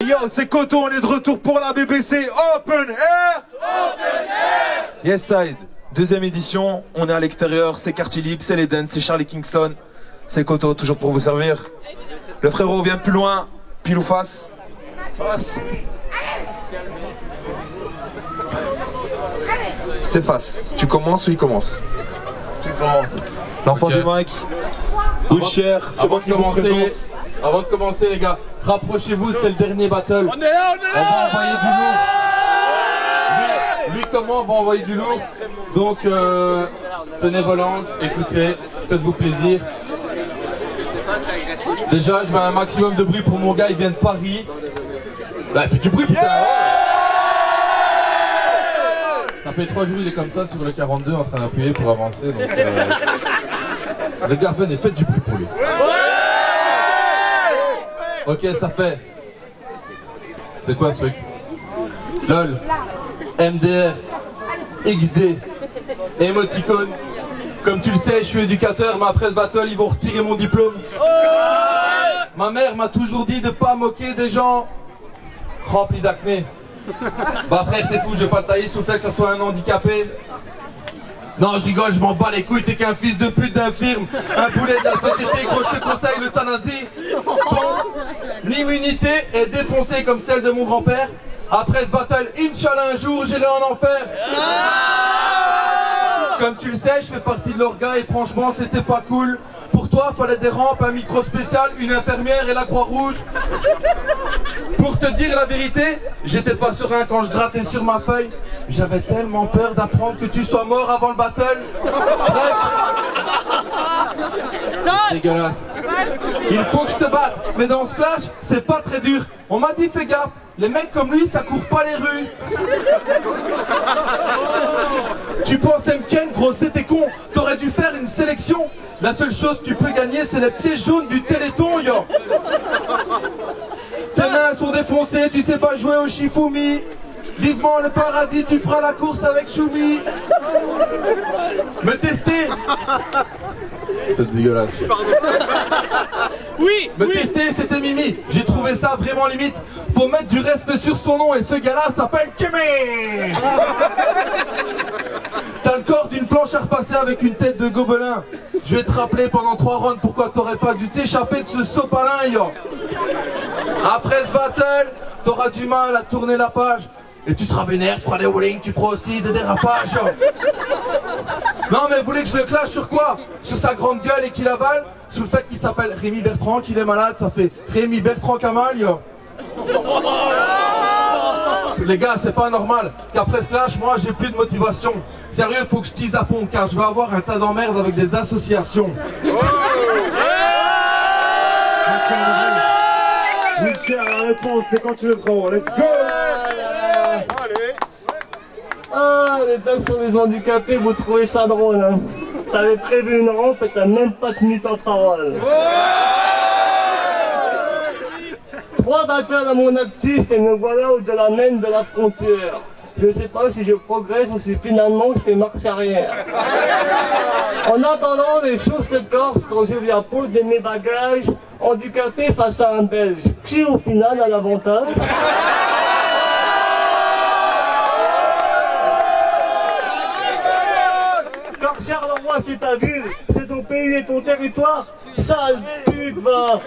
Yo, c'est Koto, on est de retour pour la BBC Open Air. Yes Side, deuxième édition, on est à l'extérieur, c'est Quartier Libre, c'est les Dance, c'est Charlie Kingston, c'est Koto, toujours pour vous servir. Le frérot vient de plus loin, pile ou face? Face. C'est face. Tu commences ou il commence? Tu commences. L'enfant du mic, Wheelchair, c'est bon qui vous présente. Avant de commencer les gars, rapprochez-vous, c'est le dernier battle. On est là, on va envoyer du lourd. Lui comment on va envoyer du lourd. Donc tenez vos langues, écoutez, faites-vous plaisir. Déjà je veux un maximum de bruit pour mon gars, il vient de Paris. Bah fais du bruit putain. Ça fait 3 jours il est comme ça sur le 42 en train d'appuyer pour avancer. Donc les gars venez, faites du bruit pour lui. Ok, ça fait. C'est quoi ce truc? LOL, MDR, XD, émoticône. Comme tu le sais, je suis éducateur, mais après ce battle, ils vont retirer mon diplôme. Ma mère m'a toujours dit de pas moquer des gens remplis d'acné. Bah frère, t'es fou, je vais pas le tailler sous le fait que ça soit un handicapé. Non, je rigole, je m'en bats les couilles, t'es qu'un fils de pute d'infirme, un boulet de la société, gros, je te conseille l'euthanasie. Ton immunité est défoncée comme celle de mon grand-père. Après ce battle, Inch'Allah, un jour, j'irai en enfer. Comme tu le sais, je fais partie de l'orga et franchement, c'était pas cool. Pour toi, fallait des rampes, un micro spécial, une infirmière et la Croix-Rouge. Pour te dire la vérité, j'étais pas serein quand je grattais sur ma feuille. J'avais tellement peur d'apprendre que tu sois mort avant le battle. Bref. Dégueulasse. Il faut que je te batte, mais dans ce clash, c'est pas très dur. On m'a dit fais gaffe, les mecs comme lui, ça court pas les rues. Tu penses Mken, gros, c'était con. T'aurais dû faire une sélection. La seule chose que tu peux gagner, c'est les pieds jaunes du Téléthon, yo. Tes mains sont défoncées, tu sais pas jouer au Shifumi. Vivement le paradis, tu feras la course avec Choumi. Me tester. C'est dégueulasse. Oui. Me tester, c'était Mimi. J'ai trouvé ça vraiment limite. Faut mettre du respect sur son nom et ce gars-là s'appelle Kimmy. T'as le corps d'une planche à repasser avec une tête de gobelin. Je vais te rappeler pendant 3 rounds pourquoi t'aurais pas dû t'échapper de ce sopalin, yo. Après ce battle, t'auras du mal à tourner la page. Et tu seras vénère, tu feras des wallings, tu feras aussi des dérapages. Non mais vous voulez que je le clash sur quoi? Sur sa grande gueule et qu'il avale? Sur le fait qu'il s'appelle Rémi Bertrand, qu'il est malade, ça fait Rémi Bertrand Kamal, yo. Les gars, c'est pas normal qu'après ce clash, moi j'ai plus de motivation. Sérieux, faut que je tease à fond car je vais avoir un tas d'emmerdes avec des associations. Wheelchair, la réponse, c'est quand tu veux frérot, let's go. Ah, les blagues sur les handicapés, vous trouvez ça drôle, hein? T'avais prévu une rampe et t'as même pas tenu ta parole. 3 battles à mon actif et me voilà au-delà même de la frontière. Je sais pas si je progresse ou si finalement je fais marche arrière. En attendant, les choses se corsent quand je viens poser mes bagages handicapés face à un Belge. Qui au final a l'avantage? Car Charleroi c'est ta ville, c'est ton pays et ton territoire. Sale pute, va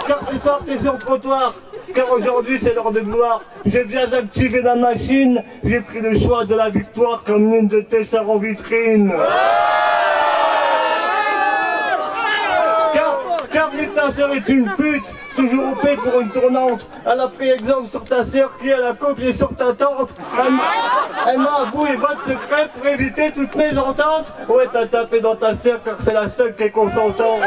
car tu sortais sur le trottoir. Car aujourd'hui c'est l'heure de gloire. J'ai bien activé la machine. J'ai pris le choix de la victoire comme l'une de tes sœurs en vitrine. Car ta sœur est une pute. Toujours au paix pour une tournante. Elle a pris exemple sur ta sœur qui a la coquille sur ta tante. Elle m'a avoué votre secret pour éviter toute mésentente. Ouais, t'as tapé dans ta sœur car c'est la seule qui est consentante.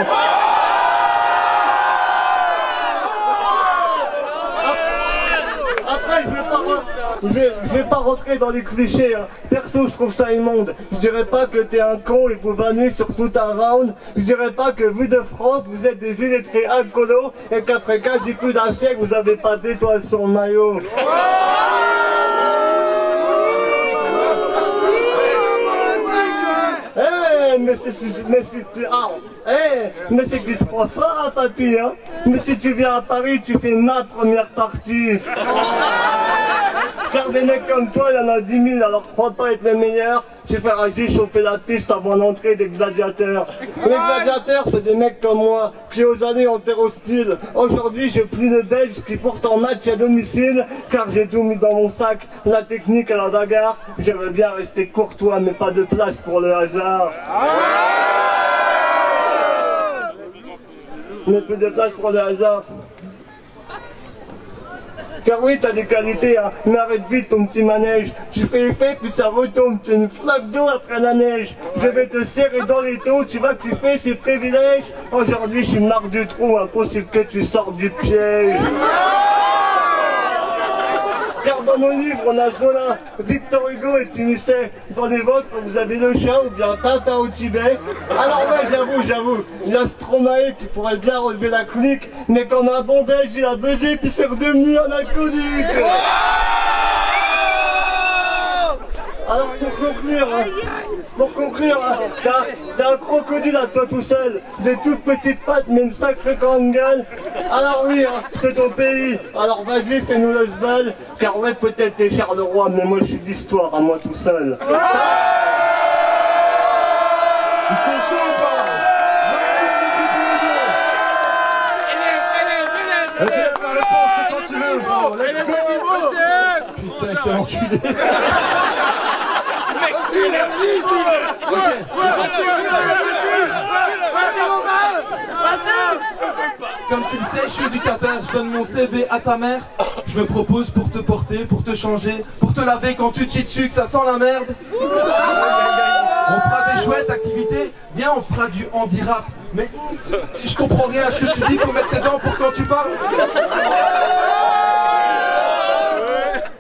Après, je vais pas rentrer dans les clichés, hein. Perso, je trouve ça immonde. Je dirais pas que t'es un con et vous vannez sur tout un round. Je dirais pas que vu de France, vous êtes des illettrés alcoolos et qu'après quasi plus d'un siècle, vous avez pas d'étoiles sur le maillot. Mais c'est qui se croit fort, hein, papy, hein. Mais si tu viens à Paris, tu fais ma première partie. Car des mecs comme toi, il y en a 10 000, alors crois pas être les meilleurs. Tu feras juste chauffer la piste avant l'entrée des gladiateurs. Les gladiateurs, c'est des mecs comme moi, qui aux années ont été hostiles. Aujourd'hui, j'ai plus de Belges qui pourtant match à domicile, car j'ai tout mis dans mon sac, la technique et la bagarre. J'aimerais bien rester courtois, mais pas de place pour le hasard. Mais peu de place pour le hasard. Car oui, t'as des qualités, hein, mais arrête vite ton petit manège. Tu fais effet, puis ça retombe, t'es une flaque d'eau après la neige. Je vais te serrer dans les taux, tu vas kiffer ces privilèges. Aujourd'hui, je suis marre du trou, impossible que tu sortes du piège. Car dans nos livres, on a Zola, Victor Hugo et Musset. Dans les vôtres, vous avez le chat ou bien Tintin au Tibet. Alors ouais, j'avoue, il y a Stromae qui pourrait bien relever la clique, mais comme un bon belge, il a buzzé puis c'est redevenu un alcoolique. Alors pour conclure, t'as un crocodile à toi tout seul, des toutes petites pattes mais une sacrée grande gueule. Alors oui, c'est ton pays, alors vas-y fais-nous le sbal, car ouais peut-être t'es Charles Roi, mais moi je suis d'histoire à moi tout seul. Ils sont chauds ou pas? Ok, la réponse c'est quand tu veux, gros. Let's go. Putain, quel enculé. Comme tu le sais, je suis éducateur, je donne mon CV à ta mère. Je me propose pour te porter, pour te changer, pour te laver quand tu te chies dessus, que ça sent la merde. On fera des chouettes activités, viens on fera du handi-rap. Mais je comprends rien à ce que tu dis, faut mettre tes dents pour quand tu parles.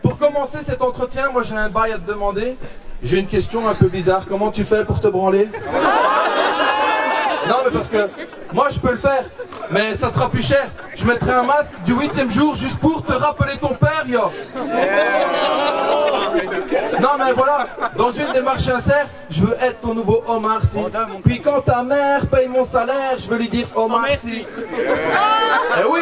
Pour commencer cet entretien, moi j'ai un bail à te demander. J'ai une question un peu bizarre, comment tu fais pour te branler? Non mais parce que moi je peux le faire, mais ça sera plus cher. Je mettrai un masque du 8e jour juste pour te rappeler ton père, yo. Non mais voilà, dans une démarche sincère, je veux être ton nouveau Omar Sy. Puis quand ta mère paye mon salaire, je veux lui dire Omar Sy. Eh oui,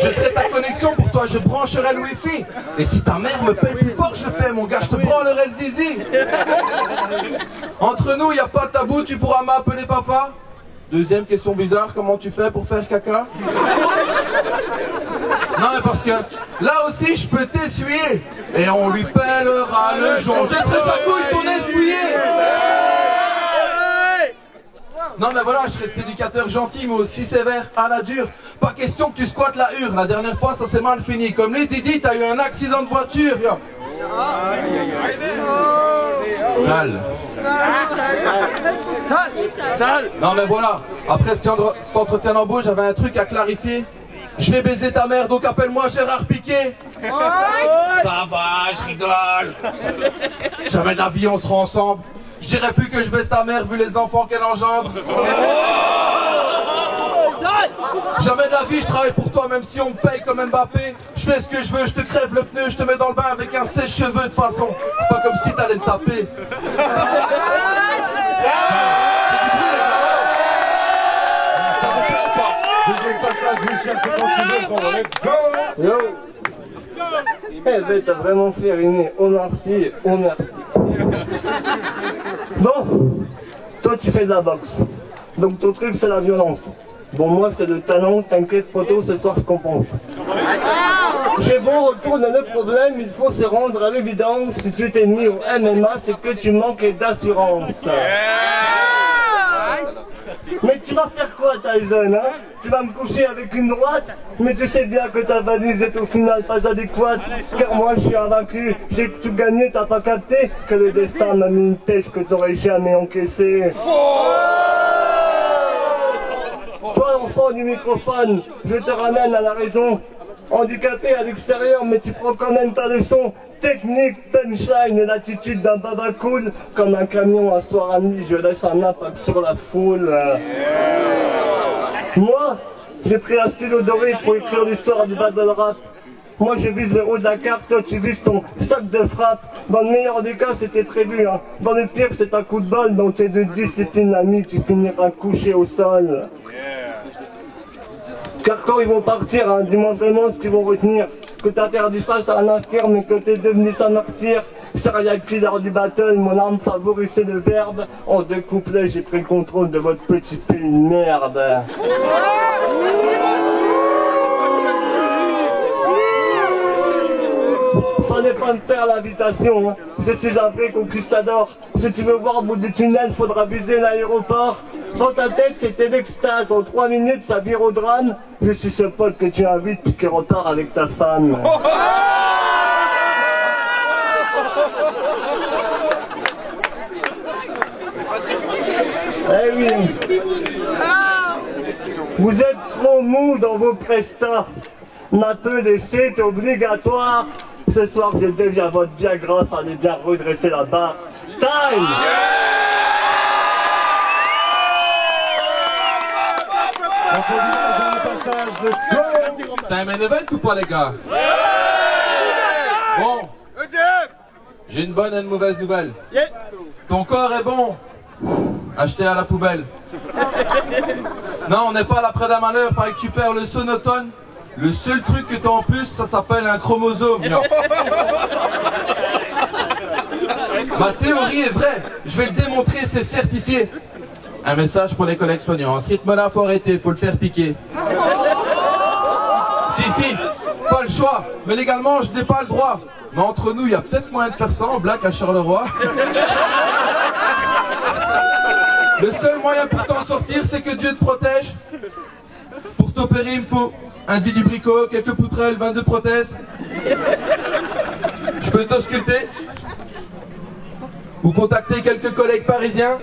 je serai ta connexion pour toi, je brancherai le wifi. Et si ta mère me paye plus fort, je le fais mon gars, je te branlerai le zizi. Entre nous, y a pas de tabou, tu pourras m'appeler papa. Deuxième question bizarre, comment tu fais pour faire caca? Non mais parce que là aussi je peux t'essuyer. Et on lui pèlera le jour. Je serai Jacouille, ton essuyer. Non mais voilà, je reste éducateur gentil mais aussi sévère à la dure. Pas question que tu squattes la hure. La dernière fois ça s'est mal fini. Comme les Didi, t'as eu un accident de voiture, yo. Sale. Sale. Non mais voilà, après cet entretien d'embauche, j'avais un truc à clarifier. Je vais baiser ta mère, donc appelle-moi Gérard Piquet. Ça va, je rigole. Jamais de la vie, on sera ensemble. Je dirais plus que je baisse ta mère vu les enfants qu'elle engendre. Jamais de la vie, je travaille pour toi même si on me paye comme Mbappé. Je fais ce que je veux, je te crève le pneu, je te mets dans le bain avec un sèche-cheveux de toute façon. C'est pas comme si t'allais me taper. Yo. Eh ben t'as vraiment fait rimer. Oh merci, oh merci. Bon, toi tu fais de la boxe. Donc ton truc c'est la violence. Bon moi c'est le talent, t'inquiète poteau, ce soir je compense. J'ai bon retour de nos problèmes, il faut se rendre à l'évidence. Si tu t'es mis au MMA, c'est que tu manques d'assurance. Mais tu vas faire quoi Tyson, hein? Tu vas me coucher avec une droite? Mais tu sais bien que ta valise est au final pas adéquate. Car moi je suis invaincu, j'ai tout gagné, t'as pas capté que le destin m'a mis une pêche que t'aurais jamais encaissée. Toi l'enfant du microphone, je te ramène à la raison. Handicapé à l'extérieur, mais tu prends quand même ta leçon. Technique, punchline et l'attitude d'un baba cool. Comme un camion un soir à nuit, je laisse un impact sur la foule. Moi, j'ai pris un stylo doré pour écrire l'histoire du battle rap. Moi je vise le haut de la carte, toi tu vises ton sac de frappe. Dans le meilleur des cas c'était prévu, hein. Dans le pire c'est un coup de balle, dans tes deux disciplines l'ami tu finiras couché au sol. Car quand ils vont partir, hein, dis-moi vraiment ce qu'ils vont retenir. Que t'as perdu face à un infirme et que t'es devenu sa martyr. Serial killer du battle, mon arme favorite c'est le verbe. En 2 couplets, j'ai pris le contrôle de votre petit pays de merde. Fallait pas me faire l'invitation, hein. Je suis un vrai conquistador. Si tu veux voir au bout du tunnel, faudra viser l'aéroport. Dans ta tête, c'était l'extase. En 3 minutes, ça vire au drame. Je suis ce pote que tu invites puis qui repart avec ta femme. Eh oui. Vous êtes trop mou dans vos prestats. Un peu d'essai est obligatoire. Ce soir, je deviens votre Viagra, fallait bien redresser la barre. Time! C'est un main event ou pas, les gars? Bon. J'ai une bonne et une mauvaise nouvelle. Ton corps est bon. Acheté à la poubelle. Non, on n'est pas à l'après d'un malheur, pareil que tu perds le sonotone. Le seul truc que t'as en plus, ça s'appelle un chromosome. Ma théorie est vraie, je vais le démontrer, c'est certifié. Un message pour les collègues soignants, à ce rythme-là, faut arrêter, faut le faire piquer. Si, pas le choix, mais légalement, je n'ai pas le droit. Mais entre nous, il y a peut-être moyen de faire ça en blague à Charleroi. Le seul moyen pour t'en sortir, c'est que Dieu te protège. Pour t'opérer, il me faut un lit du bricot, quelques poutrelles, 22 prothèses. Je peux t'ausculter ou contacter quelques collègues parisiens.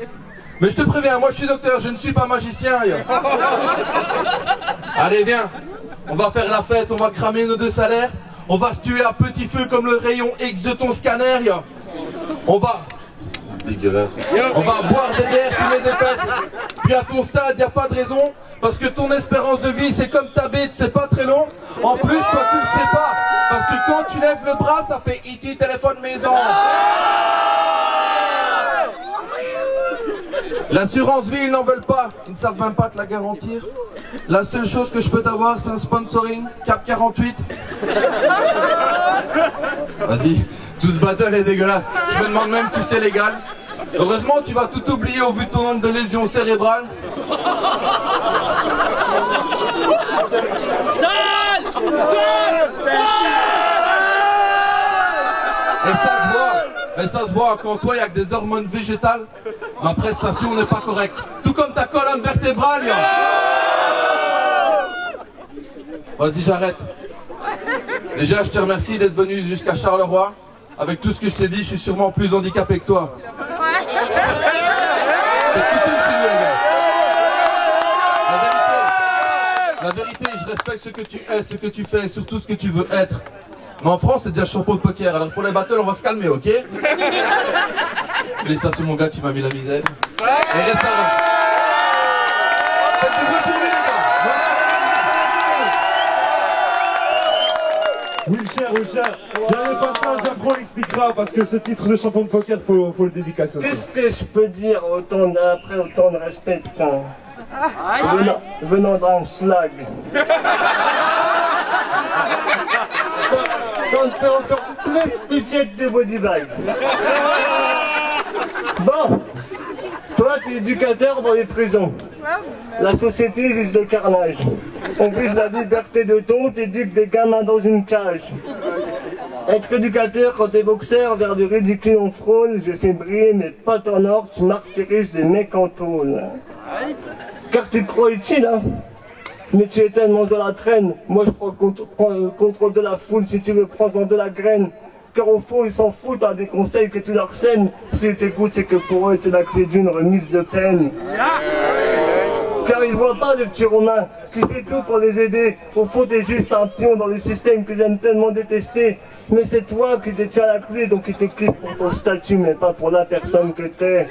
Mais je te préviens, moi je suis docteur, je ne suis pas magicien. Allez, viens, on va faire la fête, on va cramer nos 2 salaires. On va se tuer à petit feu comme le rayon X de ton scanner. On va... Dégueulasse. On va boire des bières, fumer des pètes. Puis à ton stade, y a pas de raison. Parce que ton espérance de vie, c'est comme ta bite, c'est pas très long. En plus, toi, tu le sais pas. Parce que quand tu lèves le bras, ça fait E.T. téléphone maison. L'assurance vie, ils n'en veulent pas. Ils ne savent même pas te la garantir. La seule chose que je peux t'avoir, c'est un sponsoring. Cap 48. Vas-y. Tout ce battle est dégueulasse. Je me demande même si c'est légal. Heureusement, tu vas tout oublier au vu de ton nombre de lésions cérébrales. Et ça se voit, quand toi, il n'y a que des hormones végétales, ma prestation n'est pas correcte. Tout comme ta colonne vertébrale. Vas-y, j'arrête. Déjà, je te remercie d'être venu jusqu'à Charleroi. Avec tout ce que je t'ai dit, je suis sûrement plus handicapé que toi. C'est tout une chez nous, les gars. La vérité, je respecte ce que tu es, ce que tu fais, et surtout ce que tu veux être. Mais en France, c'est déjà champion de poker. Alors pour les battles, on va se calmer, ok? Félicitations, mon gars, tu m'as mis la misère. Et reste là. Wilcher, dernier passage, Japon expliquera parce que ce titre de champion de poker, faut le dédicacer aussi. Qu'est-ce que je peux dire après autant de respect, putain? Venant d'un slag. Ça me fait encore plus pitié que des bodybags. Bon, toi t'es éducateur dans les prisons. La société vise le carnage. On vise la liberté de ton, t'éduques des gamins dans une cage. Être éducateur quand t'es boxeur, vers du ridicule on frôle, je fais briller mes potes en or, tu martyrises des mecs en tôle. Car tu crois utile, hein? Mais tu es tellement dans la traîne. Moi je prends le contrôle de la foule, si tu veux prends-en de la graine. Car au fond ils s'en foutent hein, des conseils que tu leur sènes. S'ils t'écoutent c'est que pour eux c'est la clé d'une remise de peine. Car ils voient pas le petit Romain qui fait tout pour les aider. Au fond t'es juste un pion dans le système qu'ils aiment tellement détester. Mais c'est toi qui détiens la clé, donc ils t'équipent pour ton statut mais pas pour la personne que t'es.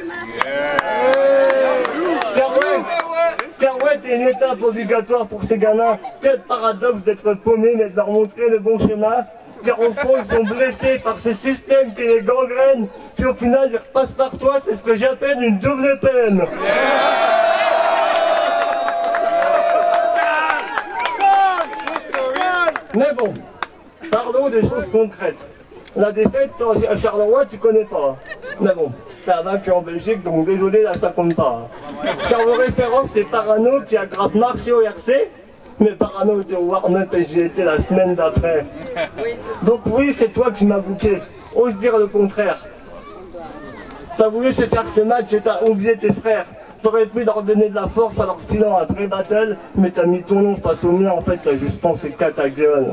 Car ouais, t'es une étape obligatoire pour ces gamins. Quel paradoxe d'être paumé mais de leur montrer le bon schéma. Car au fond, ils sont blessés par ce système qui les gangrène. Puis au final, ils repassent par toi, c'est ce que j'appelle une double peine. Mais bon, parlons des choses concrètes. La défaite à Charleroi, tu connais pas. Mais bon, t'as vaincu en Belgique, donc désolé, là ça compte pas. Car vos références, c'est Parano qui a grave marché au RC, mais Parano était au warm-up et j'y étais la semaine d'après. Donc oui, c'est toi qui m'as bouqué. Ose dire le contraire. T'as voulu se faire ce match et t'as oublié tes frères. T'aurais pu leur donner de la force en leur filant un vrai battle, mais t'as mis ton nom face au mien, en fait t'as juste pensé qu'à ta gueule.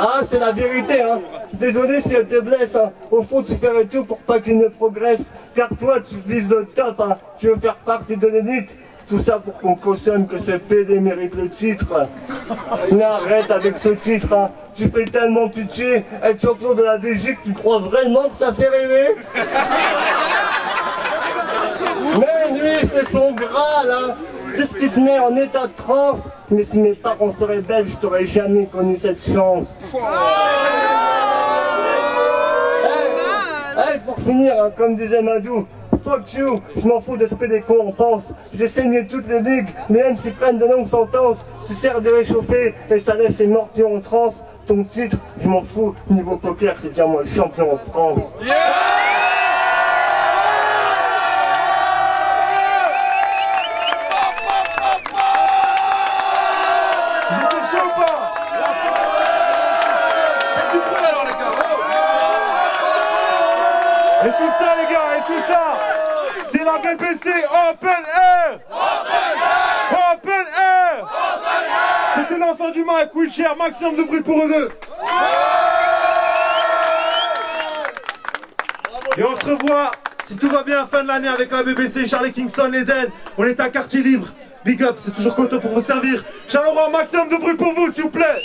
Ah, c'est la vérité, hein. Désolé si elle te blesse, hein. Au fond, tu ferais tout pour pas qu'il ne progresse. Car toi, tu vises le top, hein. Tu veux faire partie de l'élite. Tout ça pour qu'on cautionne que ce PD mérite le titre. Mais arrête avec ce titre, hein. Tu fais tellement pitié. Être champion de la Belgique, tu crois vraiment que ça fait rêver? Mais lui, c'est son Graal, hein. C'est ce qui te met en état de transe. Mais si mes parents seraient belges, je t'aurais jamais connu cette chance. Hey, pour finir, hein, comme disait Madou, fuck you, je m'en fous de ce que des cons en pensent. J'ai saigné toutes les ligues, les M s'y prennent de longues sentences. Tu sers de réchauffer et ça laisse les morpions en transe. Ton titre, je m'en fous, niveau poker, c'est bien moi le champion en France. Et tout ça les gars, et tout ça, c'est la BBC Open Air. Open Air. C'était l'enfant du Mac, Wheelchair, maximum de bruit pour eux deux. Et on se revoit, si tout va bien, fin de l'année avec la BBC, Charlie Kingston, Eden. On est à quartier libre. Big up, c'est toujours Koto pour vous servir. Charleroi, maximum de bruit pour vous, s'il vous plaît.